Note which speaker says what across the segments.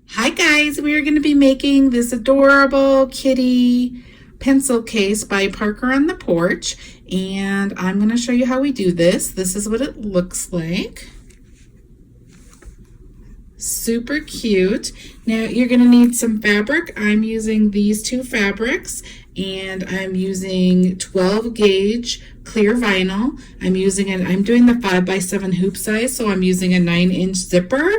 Speaker 1: Hi guys, we are going to be making this adorable kitty pencil case by Parker on the Porch, and I'm going to show you how we do this. This is what it looks like. Super cute. Now you're going to need some fabric. I'm using these two fabrics, and I'm using 12 gauge clear vinyl. I'm doing the 5x7 hoop size, so I'm using a 9-inch zipper,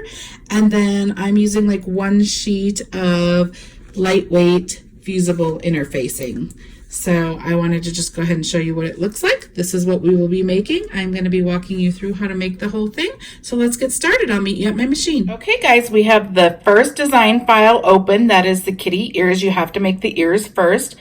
Speaker 1: and then I'm using like one sheet of lightweight fusible interfacing. So I wanted to just go ahead and show you what it looks like. This is what we will be making. I'm going to be walking you through how to make the whole thing. So let's get started. I'll meet you at my machine. Okay guys, we have the first design file open. That is the kitty ears. You have to make the ears first.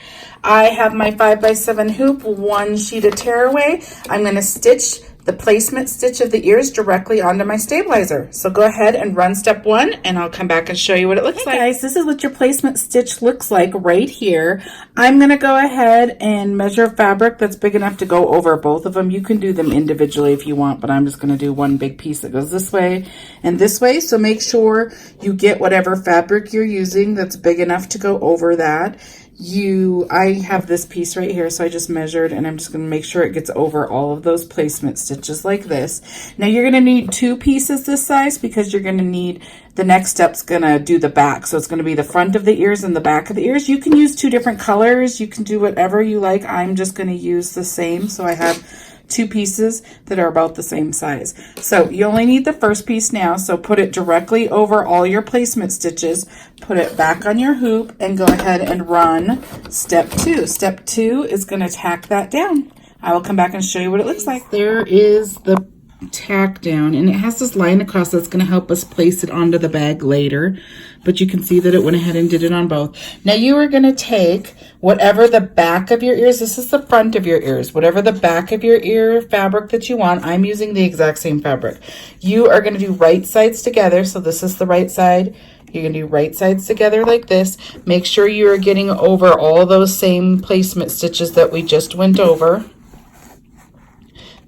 Speaker 1: I have my 5x7 hoop, one sheet of tearaway. I'm going to stitch the placement stitch of the ears directly onto my stabilizer. So go ahead and run step one, and I'll come back and show you what it looks like. Guys, this is what your placement stitch looks like right here. I'm going to go ahead and measure fabric that's big enough to go over both of them. You can do them individually if you want, but I'm just going to do one big piece that goes this way and this way. So make sure you get whatever fabric you're using that's big enough to go over that. I have this piece right here, so I just measured, and I'm just going to make sure it gets over all of those placement stitches like this. Now you're going to need two pieces this size because you're going to need, the next step's going to do the back. So it's going to be the front of the ears and the back of the ears. You can use two different colors. You can do whatever you like. I'm just going to use the same. So I have two pieces that are about the same size. So you only need the first piece now, so put it directly over all your placement stitches, put it back on your hoop, and go ahead and run step two. Step two is going to tack that down. I will come back and show you what it looks like. There is the tack down, and it has this line across that's going to help us place it onto the bag later, but you can see that it went ahead and did it on both. Now you are going to take whatever the back of your ears, this is the front of your ears, whatever the back of your ear fabric that you want. I'm using the exact same fabric. You are going to do right sides together, so this is the right side. You're going to do right sides together like this. Make sure you are getting over all those same placement stitches that we just went over.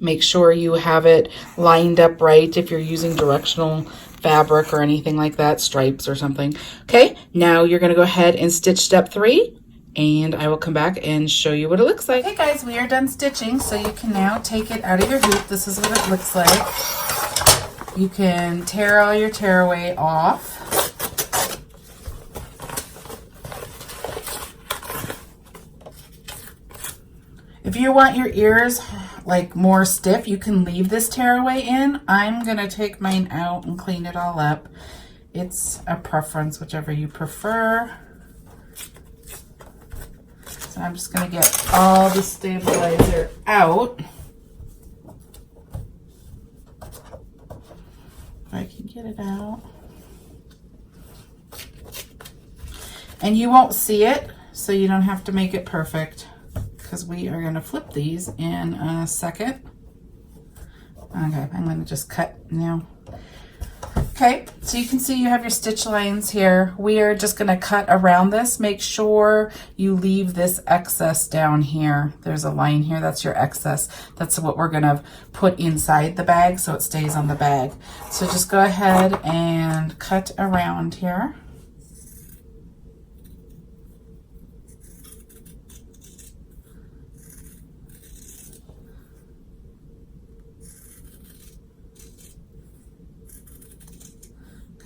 Speaker 1: Make sure you have it lined up right if you're using directional fabric or anything like that, stripes or something. Okay, now you're going to go ahead and stitch step three, and I will come back and show you what it looks like. Okay guys, we are done stitching, so you can now take it out of your hoop. This is what it looks like. You can tear all your tearaway off. If you want your ears like more stiff, you can leave this tearaway in. I'm gonna take mine out and clean it all up. It's a preference, whichever you prefer. So I'm just gonna get all the stabilizer out. If I can get it out. And you won't see it, so you don't have to make it perfect, because we are going to flip these in a second. Okay, I'm going to just cut now. Okay, so you can see you have your stitch lines here. We are just going to cut around this. Make sure you leave this excess down here. There's a line here, that's your excess. That's what we're going to put inside the bag so it stays on the bag. So just go ahead and cut around here.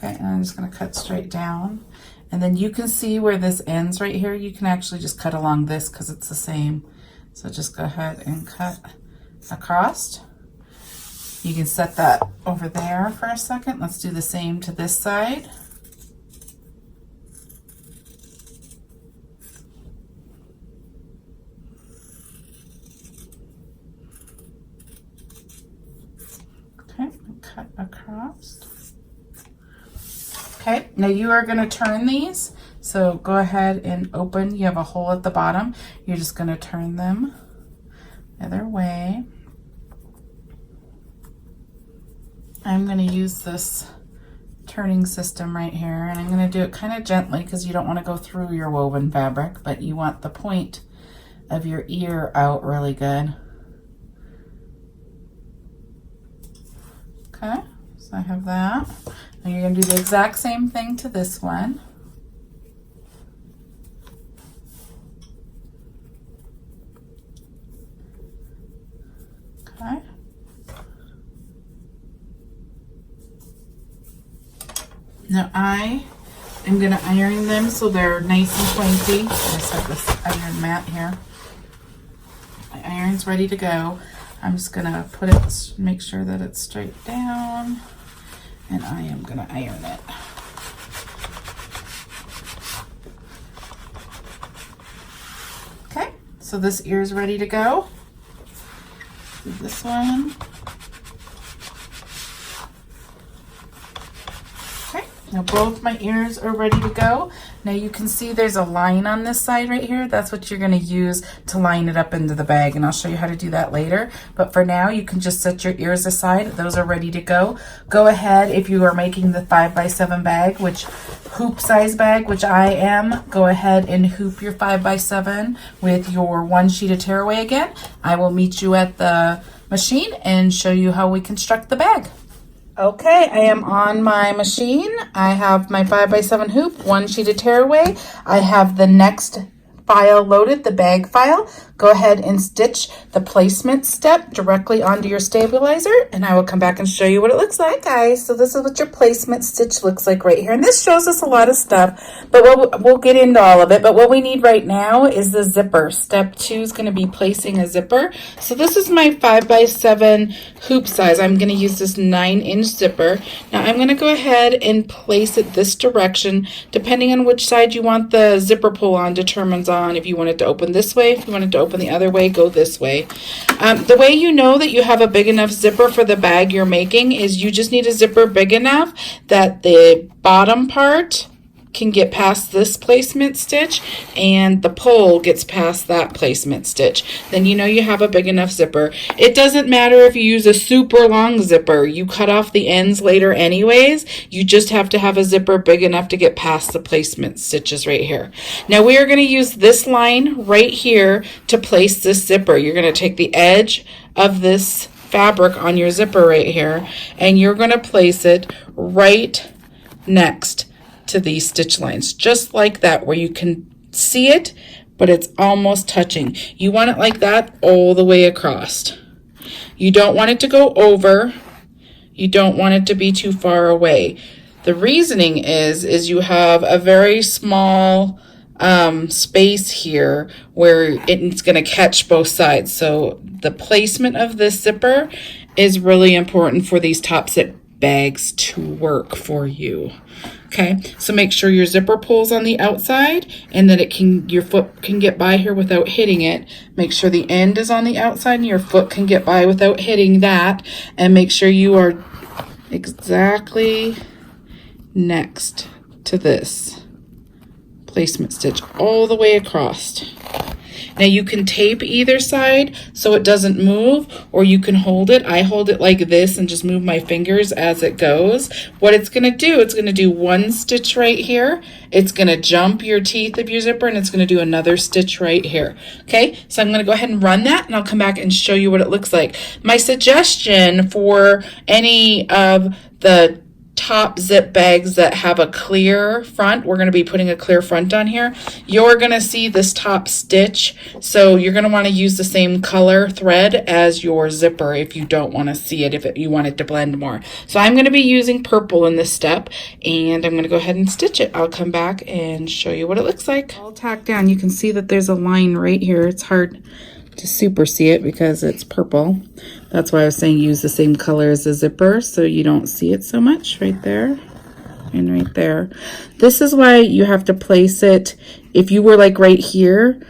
Speaker 1: Okay, and I'm just going to cut straight down. And then you can see where this ends right here. You can actually just cut along this because it's the same. So just go ahead and cut across. You can set that over there for a second. Let's do the same to this side. Okay, cut across. Okay, now you are going to turn these. So go ahead and open. You have a hole at the bottom. You're just going to turn them the other way. I'm going to use this turning system right here, and I'm going to do it kind of gently because you don't want to go through your woven fabric, but you want the point of your ear out really good. Okay, so I have that. And you're going to do the exact same thing to this one. Okay. Now I am going to iron them so they're nice and pointy. I just have this iron mat here. My iron's ready to go. I'm just going to put it, make sure that it's straight down, and I am going to iron it. Okay, so this ear is ready to go. Do this one. Okay, now both my ears are ready to go. Now you can see there's a line on this side right here. That's what you're going to use to line it up into the bag, and I'll show you how to do that later. But for now, you can just set your ears aside. Those are ready to go. Go ahead, if you are making the 5x7 bag, which hoop size bag, which I am, go ahead and hoop your 5x7 with your 1 sheet of tearaway again. I will meet you at the machine and show you how we construct the bag. Okay, I am on my machine. I have my 5x7 hoop, 1 sheet of tearaway. I have the next file loaded, the bag file. Go ahead and stitch the placement step directly onto your stabilizer, and I will come back and show you what it looks like. Guys, so this is what your placement stitch looks like right here, and this shows us a lot of stuff, but we'll get into all of it. But what we need right now is the zipper. Step 2 is going to be placing a zipper. So this is my 5x7 hoop size. I'm going to use this 9-inch zipper. Now I'm going to go ahead and place it this direction. Depending on which side you want the zipper pull on determines on if you want it to open this way. If you want it to open the other way, go this way. The way you know that you have a big enough zipper for the bag you're making is you just need a zipper big enough that the bottom part can get past this placement stitch and the pole gets past that placement stitch. Then you know you have a big enough zipper. It doesn't matter if you use a super long zipper. You cut off the ends later anyways. You just have to have a zipper big enough to get past the placement stitches right here. Now we are going to use this line right here to place this zipper. You're going to take the edge of this fabric on your zipper right here and you're going to place it right next to these stitch lines, just like that, where you can see it but it's almost touching. You want it like that all the way across. You don't want it to go over, you don't want it to be too far away. The reasoning is you have a very small space here where it's going to catch both sides. So the placement of this zipper is really important for these top zip bags to work for you. Okay, so make sure your zipper pulls on the outside and that your foot can get by here without hitting it. Make sure the end is on the outside and your foot can get by without hitting that, and make sure you are exactly next to this placement stitch all the way across. Now you can tape either side so it doesn't move, or you can hold it. I hold it like this and just move my fingers as it goes. What it's going to do, it's going to do one stitch right here. It's going to jump your teeth of your zipper and it's going to do another stitch right here. Okay, so I'm going to go ahead and run that and I'll come back and show you what it looks like. My suggestion for any of the top zip bags that have a clear front, we're going to be putting a clear front on here, you're going to see this top stitch, so you're going to want to use the same color thread as your zipper if you don't want to see it, if you want it to blend more. So I'm going to be using purple in this step, and I'm going to go ahead and stitch it. I'll come back and show you what it looks like. All tacked down, you can see that there's a line right here. It's hard to super see it because it's purple. That's why I was saying use the same color as the zipper so you don't see it so much. Right there and right there. This is why you have to place it. If you were like right here,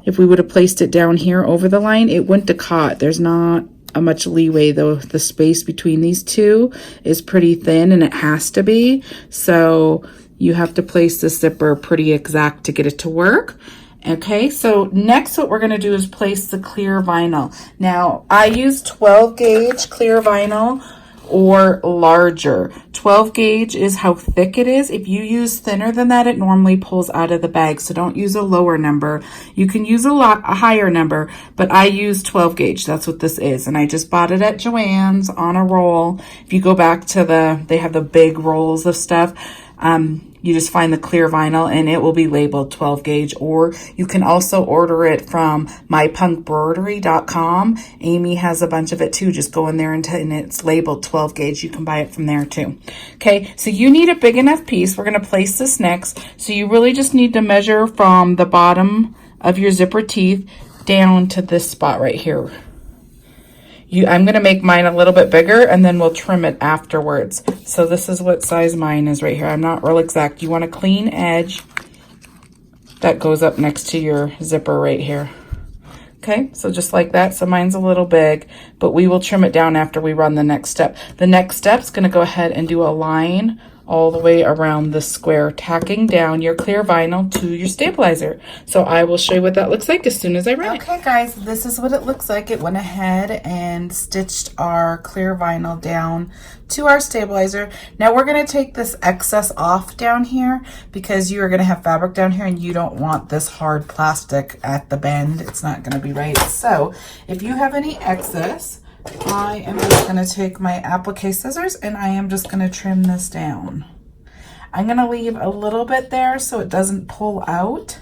Speaker 1: if we would have placed it down here over the line, it wouldn't have caught. There's not a much leeway though. The space between these two is pretty thin and it has to be. So you have to place the zipper pretty exact to get it to work. Okay, so next what we're going to do is place the clear vinyl. Now, I use 12 gauge clear vinyl or larger. 12 gauge is how thick it is. If you use thinner than that, it normally pulls out of the bag. So don't use a lower number. You can use a higher number, but I use 12 gauge. That's what this is. And I just bought it at Joann's on a roll. If you go back to they have the big rolls of stuff. You just find the clear vinyl and it will be labeled 12 gauge, or you can also order it from mypunkbroidery.com. Amy has a bunch of it too. Just go in there and it's labeled 12 gauge. You can buy it from there too. Okay, so you need a big enough piece. We're going to place this next. So you really just need to measure from the bottom of your zipper teeth down to this spot right here. I'm going to make mine a little bit bigger and then we'll trim it afterwards. So this is what size mine is right here. I'm not real exact. You want a clean edge that goes up next to your zipper right here. Okay, so just like that. So mine's a little big, but we will trim it down after we run the next step. The next step is going to go ahead and do a line all the way around the square, tacking down your clear vinyl to your stabilizer. So I will show you what that looks like as soon as I run it. Okay guys, this is what it looks like. It went ahead and stitched our clear vinyl down to our stabilizer. Now we're going to take this excess off down here because you are going to have fabric down here and you don't want this hard plastic at the bend. It's not going to be right. So if you have any excess, I am just going to take my applique scissors and I am just going to trim this down. I'm going to leave a little bit there so it doesn't pull out,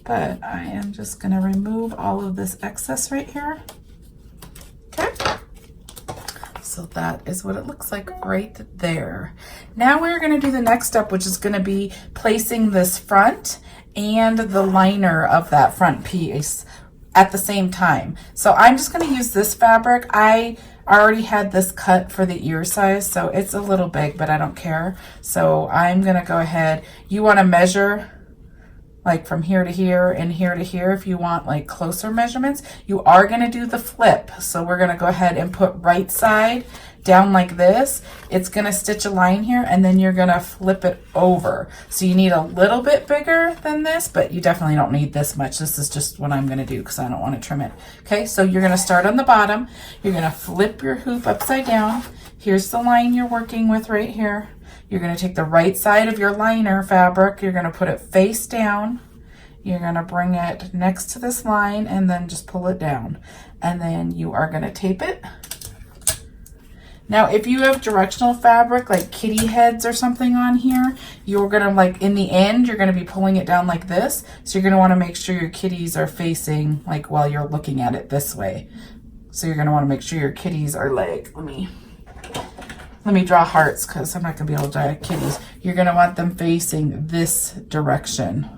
Speaker 1: but I am just going to remove all of this excess right here. Okay. So that is what it looks like right there. Now we're going to do the next step, which is going to be placing this front and the liner of that front piece at the same time. So I'm just going to use this fabric. I already had this cut for the ear size, so it's a little big, but I don't care. So I'm going to go ahead. You want to measure like from here to here and here to here if you want like closer measurements. You are going to do the flip. So we're going to go ahead and put right side down like this. It's going to stitch a line here and then you're going to flip it over. So you need a little bit bigger than this, but you definitely don't need this much. This is just what I'm going to do because I don't want to trim it. Okay, so you're going to start on the bottom. You're going to flip your hoop upside down. Here's the line you're working with right here. You're going to take the right side of your liner fabric. You're going to put it face down. You're going to bring it next to this line and then just pull it down. And then you are going to tape it. Now, if you have directional fabric like kitty heads or something on here, you're going to like in the end, you're going to be pulling it down like this. So you're going to want to make sure your kitties are facing like while you're looking at it this way. So you're going to want to make sure your kitties are like, let me draw hearts because I'm not going to be able to draw kitties. You're going to want them facing this direction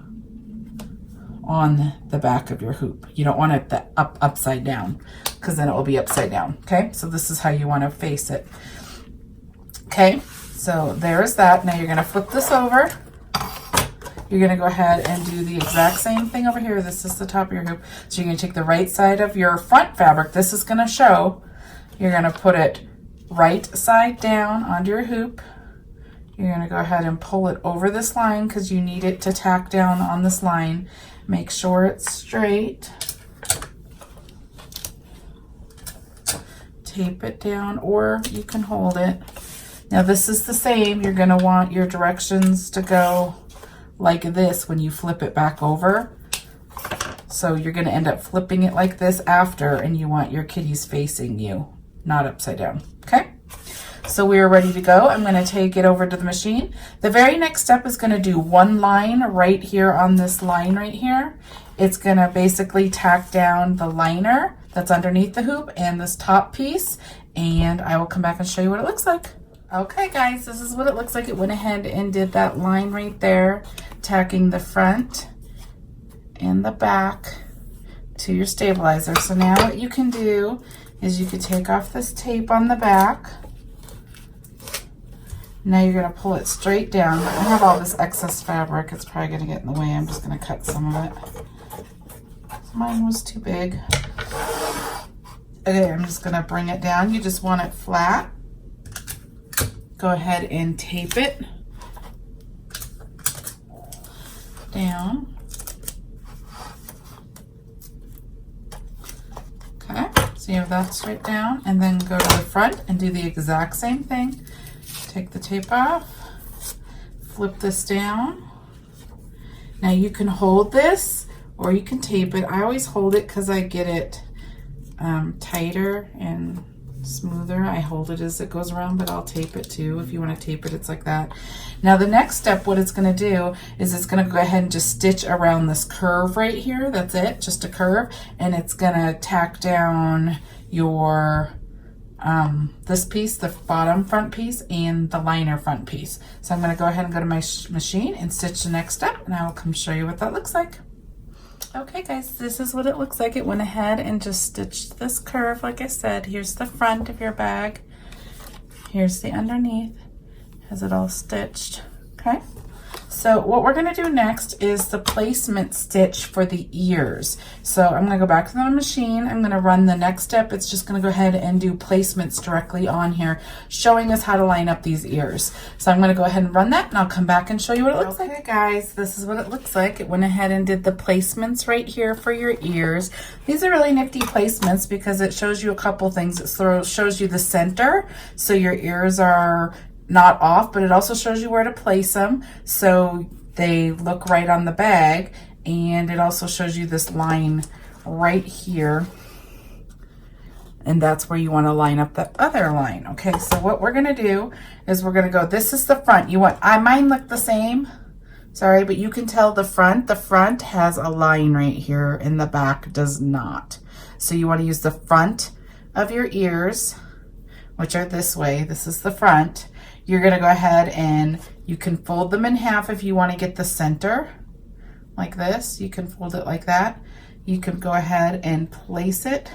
Speaker 1: on the back of your hoop. You don't want it upside down because then it will be upside down. Okay, so this is how you want to face it. Okay, so there's that. Now you're going to flip this over. You're going to go ahead and do the exact same thing over here. This is the top of your hoop. So you're going to take the right side of your front fabric. This is going to show. You're going to put it right side down onto your hoop. You're going to go ahead and pull it over this line because you need it to tack down on this line. Make sure it's straight. Tape it down or you can hold it. Now this is the same. You're going to want your directions to go like this when you flip it back over. So you're going to end up flipping it like this after, and you want your kitties facing you, not upside down. Okay? So we are ready to go. I'm going to take it over to the machine. The very next step is going to do one line right here on this line right here. It's going to basically tack down the liner that's underneath the hoop and this top piece, and I will come back and show you what it looks like. Okay guys, this is what it looks like. It went ahead and did that line right there, tacking the front and the back to your stabilizer. So now what you can do is you can take off this tape on the back. Now you're going to pull it straight down. I have all this excess fabric. It's probably going to get in the way. I'm just going to cut some of it. Mine was too big. Okay, I'm just going to bring it down. You just want it flat. Go ahead and tape it down. Okay, so So you have that straight down, and then go to the front and do the exact same thing. Take the tape off, flip this down. Now you can hold this or you can tape it. I always hold it because I get it tighter and smoother. I hold it as it goes around, but I'll tape it too. If you want to tape it, it's like that. Now the next step, what it's going to do is it's going to go ahead and just stitch around this curve right here. That's it, just a curve. And it's going to tack down your this piece, the bottom front piece, and the liner front piece. So I'm going to go ahead and go to my machine and stitch the next step, and I will come show you what that looks like. Okay guys, this is what it looks like. It went ahead and just stitched this curve like I said. Here's the front of your bag. Here's the underneath. Has it all stitched. Okay. So what we're going to do next is the placement stitch for the ears. So I'm going to go back to the machine. I'm going to run the next step. It's just going to go ahead and do placements directly on here, showing us how to line up these ears. So I'm going to go ahead and run that, and I'll come back and show you what it looks like. Okay guys, this is what it looks like. It went ahead and did the placements right here for your ears. These are really nifty placements because it shows you a couple things. It shows you the center, so your ears are not off, but it also shows you where to place them so they look right on the bag, and it also shows you this line right here, and that's where you want to line up the other line. Okay, so what we're going to do is we're going to go, this is the front. Mine look the same, sorry, but you can tell the front has a line right here and the back does not. So you want to use the front of your ears, which are this way. This is the front. You're going to go ahead and you can fold them in half if you want to get the center like this. You can fold it like that. You can go ahead and place it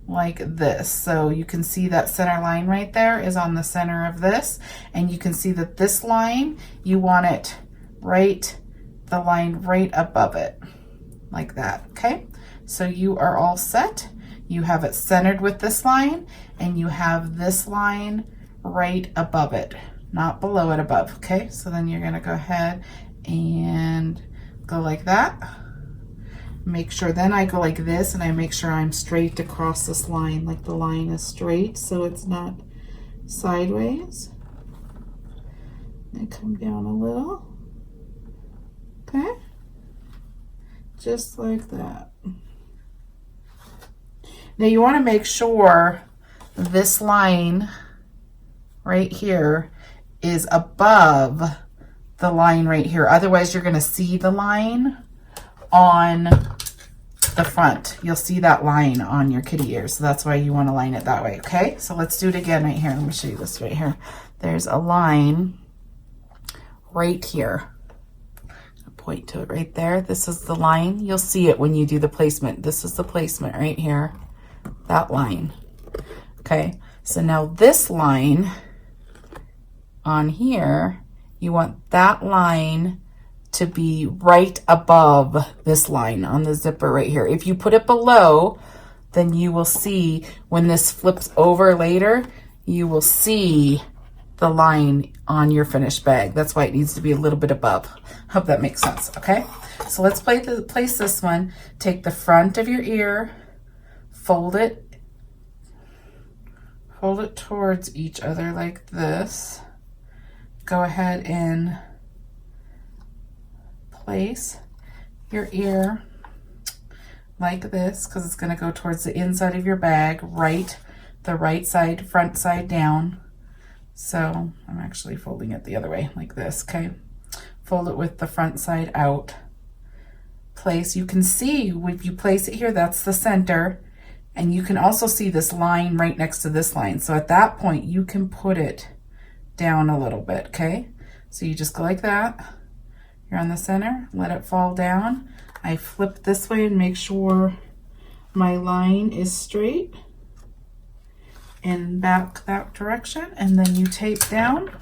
Speaker 1: like this. So you can see that center line right there is on the center of this. And you can see that this line, you want it the line right above it like that. Okay. So you are all set. You have it centered with this line, and you have this line right above it, not below it, above. Okay, so then you're going to go ahead and go like that. Make sure, then I go like this, and I make sure I'm straight across this line, like the line is straight so it's not sideways. And come down a little. Okay, just like that. Now you want to make sure this line right here is above the line right here. Otherwise, you're going to see the line on the front. You'll see that line on your kitty ears. So that's why you want to line it that way. Okay, so let's do it again right here. Let me show you this right here. There's a line right here. I'll point to it right there. This is the line. You'll see it when you do the placement. This is the placement right here. That line. Okay, so now this line on here, you want that line to be right above this line on the zipper right here. If you put it below, then you will see when this flips over later, you will see the line on your finished bag. That's why it needs to be a little bit above. Hope that makes sense. Okay, so let's place this one. Take the front of your ear, fold it towards each other like this. Go ahead and place your ear like this, because it's going to go towards the inside of your bag, the right side, front side down. So I'm actually folding it the other way like this. Okay, fold it with the front side out. Place, you can see if you place it here, that's the center. And you can also see this line right next to this line. So at that point, you can put it down a little bit, okay? So you just go like that. You're on the center, let it fall down. I flip this way and make sure my line is straight. And back that direction. And then you tape down.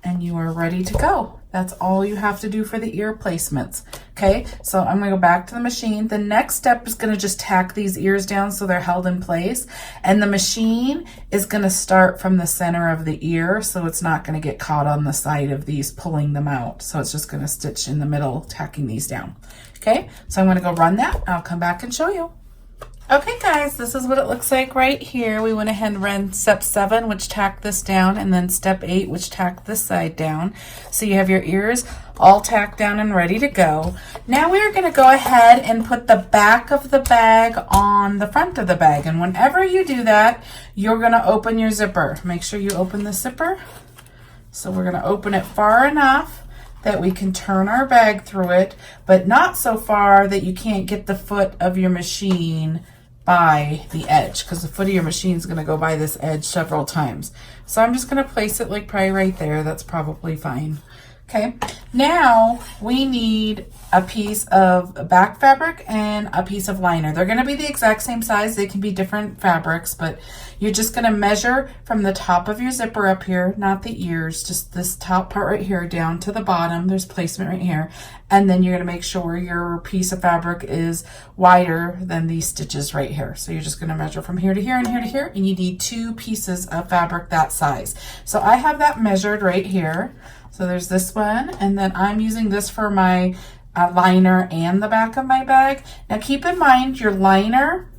Speaker 1: And you are ready to go. That's all you have to do for the ear placements. Okay, so I'm gonna go back to the machine. The next step is gonna just tack these ears down so they're held in place. And the machine is gonna start from the center of the ear, so it's not gonna get caught on the side of these pulling them out. So it's just gonna stitch in the middle, tacking these down. Okay, so I'm gonna go run that. I'll come back and show you. Okay guys, this is what it looks like right here. We went ahead and ran step 7, which tacked this down, and then step 8, which tacked this side down. So you have your ears all tacked down and ready to go. Now we're going to go ahead and put the back of the bag on the front of the bag. And whenever you do that, you're going to open your zipper. Make sure you open the zipper. So we're going to open it far enough that we can turn our bag through it, but not so far that you can't get the foot of your machine by the edge, because the foot of your machine is going to go by this edge several times. So I'm just going to place it like probably right there. That's probably fine. Okay, now we need a piece of back fabric and a piece of liner. They're going to be the exact same size. They can be different fabrics, but you're just going to measure from the top of your zipper up here, not the ears, just this top part right here down to the bottom. There's placement right here. And then you're going to make sure your piece of fabric is wider than these stitches right here. So you're just going to measure from here to here and here to here, and you need 2 pieces of fabric that size. So I have that measured right here. So there's this one, and then I'm using this for my liner and the back of my bag. Now keep in mind your liner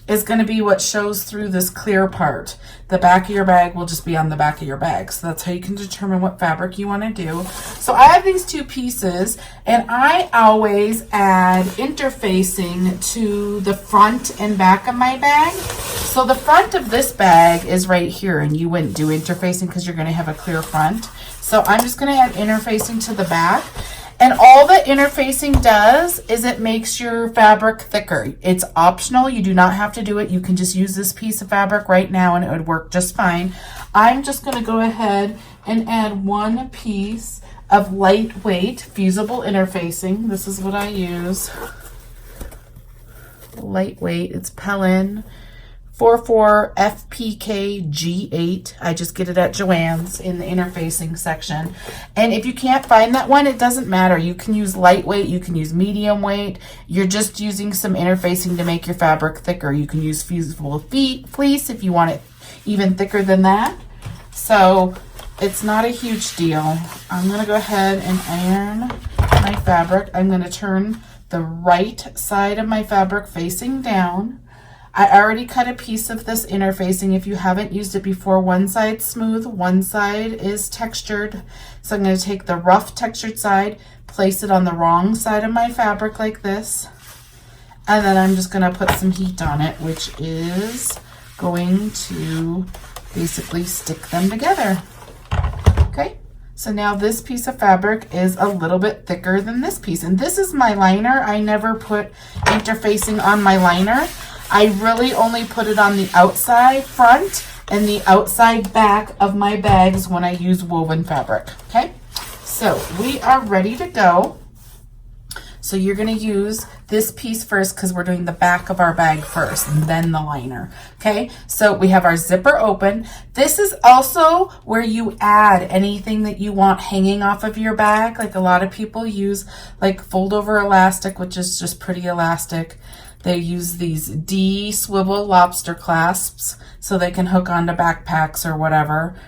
Speaker 1: is going to be what shows through this clear part. The back of your bag will just be on the back of your bag. So that's how you can determine what fabric you want to do. So I have these 2 pieces, and I always add interfacing to the front and back of my bag. So the front of this bag is right here, and you wouldn't do interfacing because you're going to have a clear front. So I'm just going to add interfacing to the back. And all that interfacing does is it makes your fabric thicker. It's optional. You do not have to do it. You can just use this piece of fabric right now and it would work just fine. I'm just going to go ahead and add 1 piece of lightweight fusible interfacing. This is what I use. Lightweight. It's Pellin 44 FPK G8. I just get it at Joann's in the interfacing section. And if you can't find that one, it doesn't matter. You can use lightweight, you can use medium weight. You're just using some interfacing to make your fabric thicker. You can use fusible fleece if you want it even thicker than that. So it's not a huge deal. I'm going to go ahead and iron my fabric. I'm going to turn the right side of my fabric facing down. I already cut a piece of this interfacing. If you haven't used it before, one side's smooth, one side is textured. So I'm going to take the rough textured side, place it on the wrong side of my fabric like this. And then I'm just going to put some heat on it, which is going to basically stick them together. Okay, so now this piece of fabric is a little bit thicker than this piece. And this is my liner. I never put interfacing on my liner. I really only put it on the outside front and the outside back of my bags when I use woven fabric. Okay, so we are ready to go. So you're going to use this piece first because we're doing the back of our bag first and then the liner. Okay, so we have our zipper open. This is also where you add anything that you want hanging off of your bag. Like a lot of people use like fold over elastic, which is just pretty elastic. They use these D swivel lobster clasps so they can hook onto backpacks or whatever.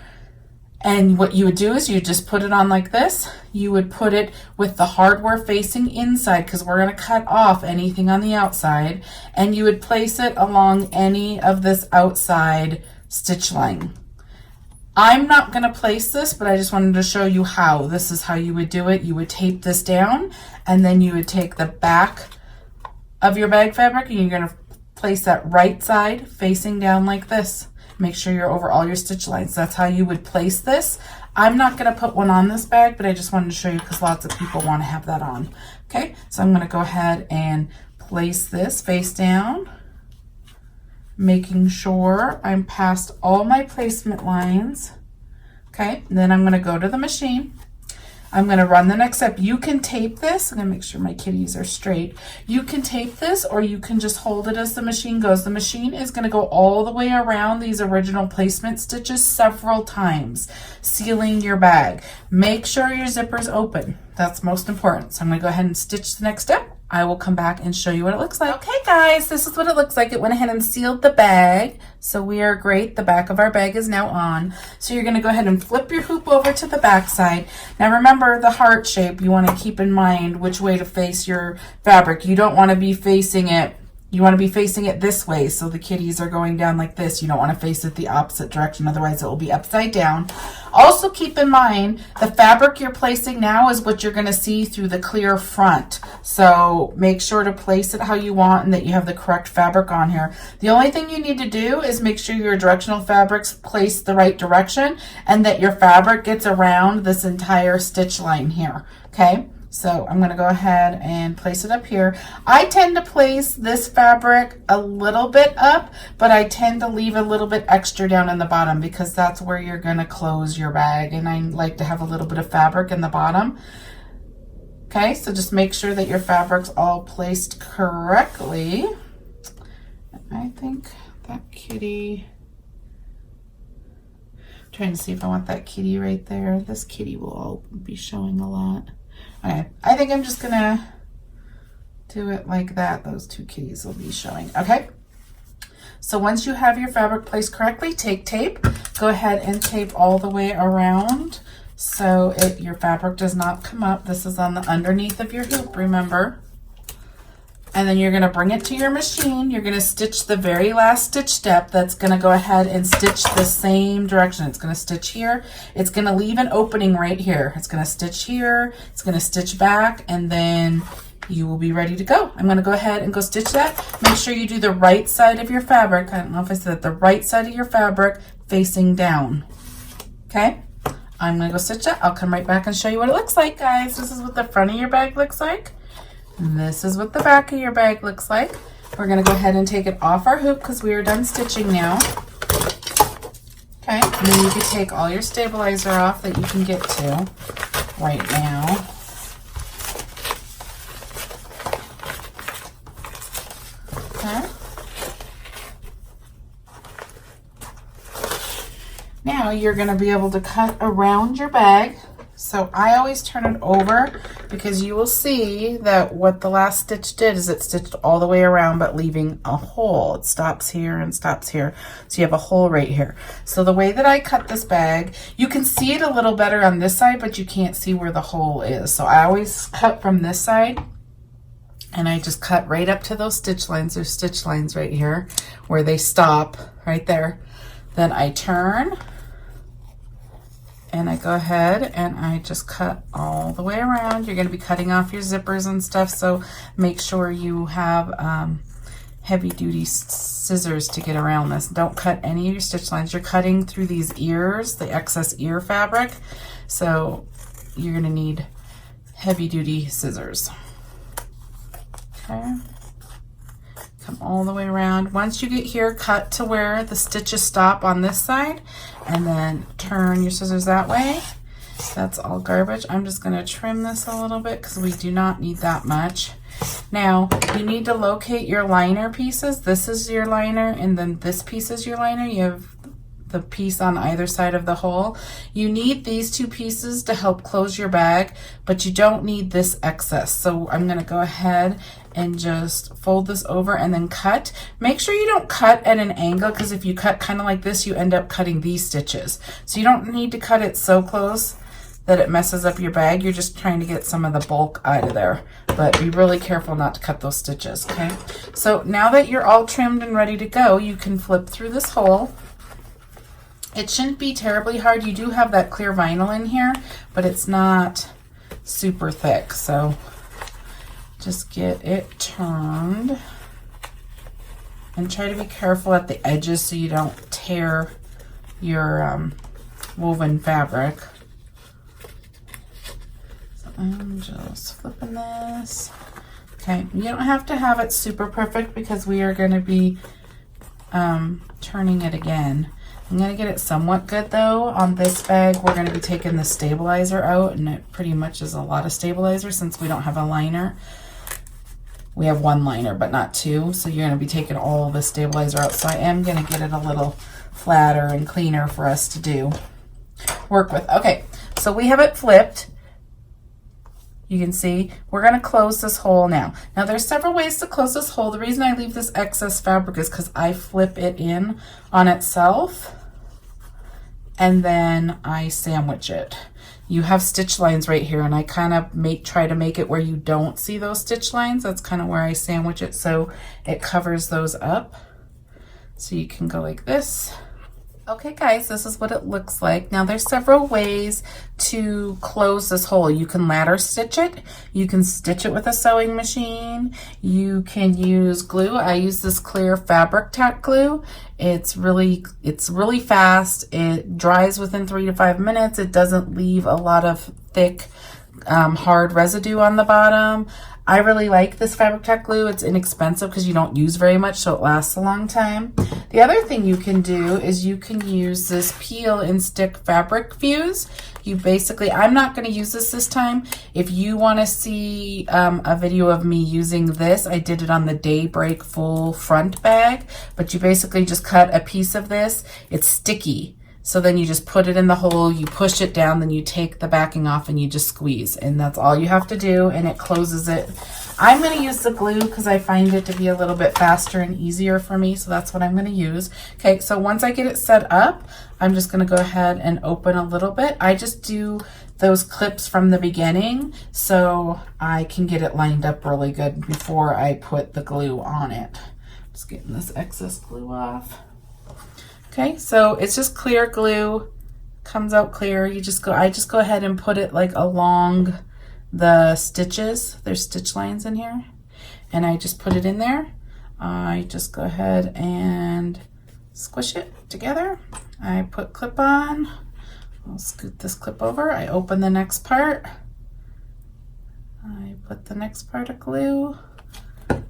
Speaker 1: And what you would do is you just put it on like this. You would put it with the hardware facing inside because we're going to cut off anything on the outside. And you would place it along any of this outside stitch line. I'm not going to place this, but I just wanted to show you how. This is how you would do it. You would tape this down and then you would take the back of your bag fabric and you're going to place that right side facing down like this. Make sure you're over all your stitch lines. That's how you would place this. I'm not going to put one on this bag, but I just wanted to show you because lots of people want to have that on. Okay, so I'm going to go ahead and place this face down, making sure I'm past all my placement lines. Okay, and then I'm going to go to the machine. I'm going to run the next step. You can tape this. I'm going to make sure my kitties are straight. You can tape this or you can just hold it as the machine goes. The machine is going to go all the way around these original placement stitches several times, sealing your bag. Make sure your zipper is open. That's most important. So I'm going to go ahead and stitch the next step. I will come back and show you what it looks like. Okay guys, this is what it looks like. It went ahead and sealed the bag. So we are great. The back of our bag is now on. So you're gonna go ahead and flip your hoop over to the back side. Now remember the heart shape, you wanna keep in mind which way to face your fabric. You don't wanna be facing it You want to be facing it this way, so the kitties are going down like this. You don't want to face it the opposite direction, otherwise it will be upside down. Also keep in mind, the fabric you're placing now is what you're going to see through the clear front. So make sure to place it how you want and that you have the correct fabric on here. The only thing you need to do is make sure your directional fabrics place the right direction and that your fabric gets around this entire stitch line here, okay? So I'm going to go ahead and place it up here. I tend to place this fabric a little bit up, but I tend to leave a little bit extra down in the bottom because that's where you're going to close your bag. And I like to have a little bit of fabric in the bottom. Okay, so just make sure that your fabric's all placed correctly. I think that kitty, I'm trying to see if I want that kitty right there. This kitty will all be showing a lot. Okay, I think I'm just gonna do it like that. Those two kitties will be showing. Okay, so once you have your fabric placed correctly, take tape. Go ahead and tape all the way around so your fabric does not come up. This is on the underneath of your hoop, remember. And then you're going to bring it to your machine. You're going to stitch the very last stitch step. That's going to go ahead and stitch the same direction. It's going to stitch here. It's going to leave an opening right here. It's going to stitch here. It's going to stitch back, and then you will be ready to go. I'm going to go ahead and go stitch that. Make sure you do the right side of your fabric. I don't know if I said that. The right side of your fabric facing down. Okay? I'm going to go stitch that. I'll come right back and show you what it looks like, guys. This is what the front of your bag looks like. This is what the back of your bag looks like. We're going to go ahead and take it off our hoop because we are done stitching now. Okay, and then you can take all your stabilizer off that you can get to right now. Okay. Now you're going to be able to cut around your bag. So I always turn it over because you will see that what the last stitch did is it stitched all the way around but leaving a hole. It stops here and stops here. So you have a hole right here. So the way that I cut this bag, you can see it a little better on this side, but you can't see where the hole is. So I always cut from this side and I just cut right up to those stitch lines. There's stitch lines right here where they stop right there. Then I turn and I go ahead and I just cut all the way around. You're going to be cutting off your zippers and stuff, so make sure you have heavy duty scissors to get around this. Don't cut any of your stitch lines. You're cutting through these ears, the excess ear fabric, so you're going to need heavy duty scissors. Okay. Come all the way around. Once you get here, cut to where the stitches stop on this side and then turn your scissors that way. That's all garbage. I'm just going to trim this a little bit because we do not need that much. Now, you need to locate your liner pieces. This is your liner and then this piece is your liner. You have the piece on either side of the hole. You need these two pieces to help close your bag, but you don't need this excess. So I'm going to go ahead and just fold this over and then cut. Make sure you don't cut at an angle because if you cut kind of like this, you end up cutting these stitches. So you don't need to cut it so close that it messes up your bag. You're just trying to get some of the bulk out of there, but be really careful not to cut those stitches, okay? So now that you're all trimmed and ready to go, you can flip through this hole. It shouldn't be terribly hard. You do have that clear vinyl in here, but it's not super thick. So just get it turned and try to be careful at the edges so you don't tear your woven fabric. So I'm just flipping this. Okay, you don't have to have it super perfect because we are going to be turning it again. I'm going to get it somewhat good though. On this bag, we're going to be taking the stabilizer out, and it pretty much is a lot of stabilizer since we don't have a liner. We have one liner, but not two, so you're going to be taking all the stabilizer out. So I am going to get it a little flatter and cleaner for us to work with. Okay, so we have it flipped. You can see we're going to close this hole now. Now there's several ways to close this hole. The reason I leave this excess fabric is because I flip it in on itself and then I sandwich it. you have stitch lines right here, and I kind of try to make it where you don't see those stitch lines. That's kind of where I sandwich it so it covers those up. So you can go like this. Okay guys, this is what it looks like. Now there's several ways to close this hole. You can ladder stitch it. You can stitch it with a sewing machine. You can use glue. I use this clear fabric tack glue. It's really fast. It dries within 3 to 5 minutes. It doesn't leave a lot of thick, hard residue on the bottom. I really like this fabric tack glue. It's inexpensive because you don't use very much, so it lasts a long time. The other thing you can do is you can use this peel and stick fabric fuse. You basically, I'm not going to use this time. If you want to see a video of me using this, I did it on the Daybreak full front bag, but you basically just cut a piece of this. It's sticky. So then you just put it in the hole, you push it down, then you take the backing off and you just squeeze. And that's all you have to do, and it closes it. I'm going to use the glue because I find it to be a little bit faster and easier for me, so that's what I'm going to use. Okay, so once I get it set up, I'm just going to go ahead and open a little bit. I just do those clips from the beginning so I can get it lined up really good before I put the glue on it. Just getting this excess glue off. Okay, so it's just clear glue, comes out clear. I just go ahead and put it like along the stitches. There's stitch lines in here, and I just put it in there. I just go ahead and squish it together. I put clip on. I'll scoot this clip over. I open the next part. I put the next part of glue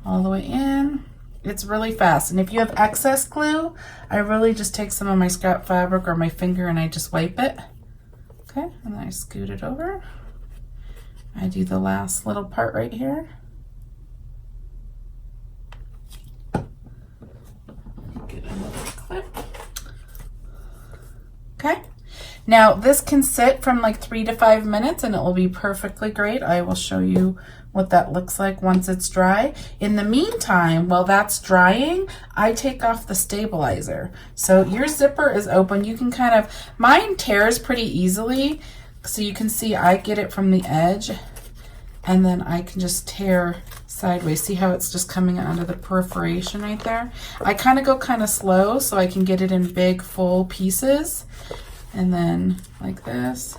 Speaker 1: all the way in. It's really fast, and if you have excess glue, I really just take some of my scrap fabric or my finger and I just wipe it. Okay, and then I scoot it over. I do the last little part right here. Get another clip. Okay, now this can sit from like 3 to 5 minutes and it will be perfectly great. I will show you what that looks like once it's dry. In the meantime, while that's drying, I take off the stabilizer. So your zipper is open. You can kind of, mine tears pretty easily. So you can see I get it from the edge and then I can just tear sideways. See how it's just coming out of the perforation right there? I kind of go kind of slow so I can get it in big full pieces. And then like this.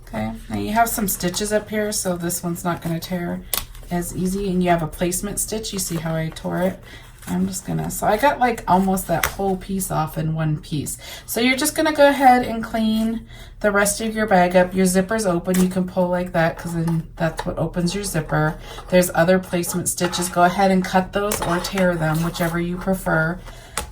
Speaker 1: Okay, now you have some stitches up here, so this one's not going to tear as easy, and you have a placement stitch. You see how I tore it? I'm just gonna, so I got like almost that whole piece off in one piece. So you're just gonna go ahead and clean the rest of your bag up. Your zipper's open. You can pull like that because then that's what opens your zipper. There's other placement stitches. Go ahead and cut those or tear them, whichever you prefer.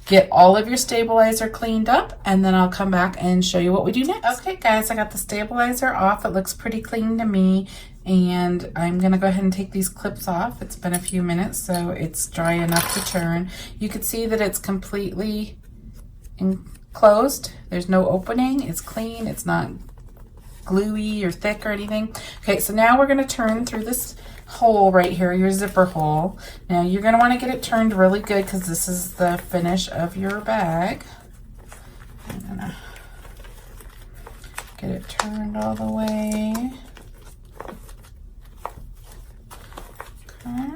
Speaker 1: Get all of your stabilizer cleaned up, and then I'll come back and show you what we do next. Okay guys, I got the stabilizer off. It looks pretty clean to me, and I'm gonna go ahead and take these clips off. It's been a few minutes, so it's dry enough to turn. You can see that it's completely enclosed. There's no opening. It's clean. It's not gluey or thick or anything. Okay, so now we're gonna turn through this hole right here, your zipper hole. Now you're going to want to get it turned really good because this is the finish of your bag. I'm going to get it turned all the way. Okay.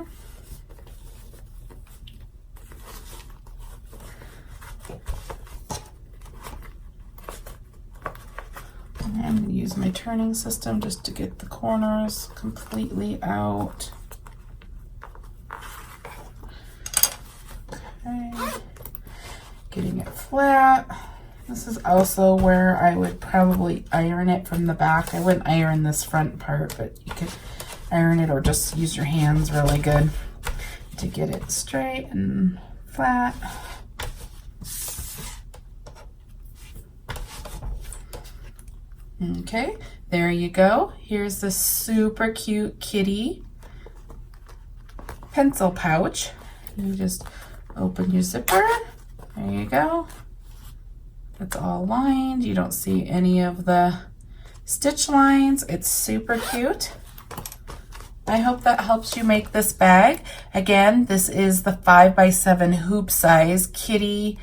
Speaker 1: And I'm going to use my turning system just to get the corners completely out. Okay. Getting it flat. This is also where I would probably iron it from the back. I wouldn't iron this front part, but you could iron it or just use your hands really good to get it straight and flat. Okay, there you go. Here's the super cute kitty pencil pouch. You just open your zipper. There you go. It's all lined. You don't see any of the stitch lines. It's super cute. I hope that helps you make this bag. Again, this is the 5x7 hoop size kitty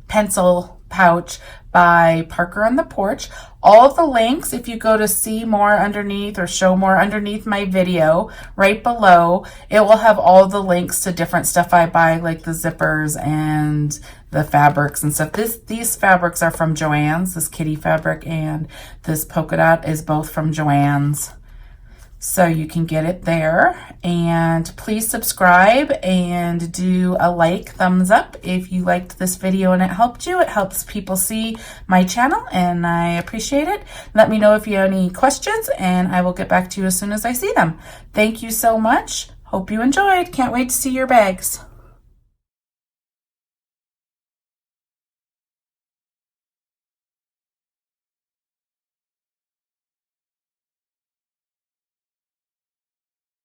Speaker 1: pencil pouch by Parker on the Porch. All of the links, if you go to see more underneath or show more underneath my video, right below, it will have all the links to different stuff I buy, like the zippers and the fabrics and stuff. These fabrics are from Joann's. This kitty fabric and this polka dot is both from Joann's. So you can get it there. And please subscribe and do a like, thumbs up if you liked this video and it helped you. It helps people see my channel and I appreciate it. Let me know if you have any questions and I will get back to you as soon as I see them. Thank you so much. Hope you enjoyed. Can't wait to see your bags.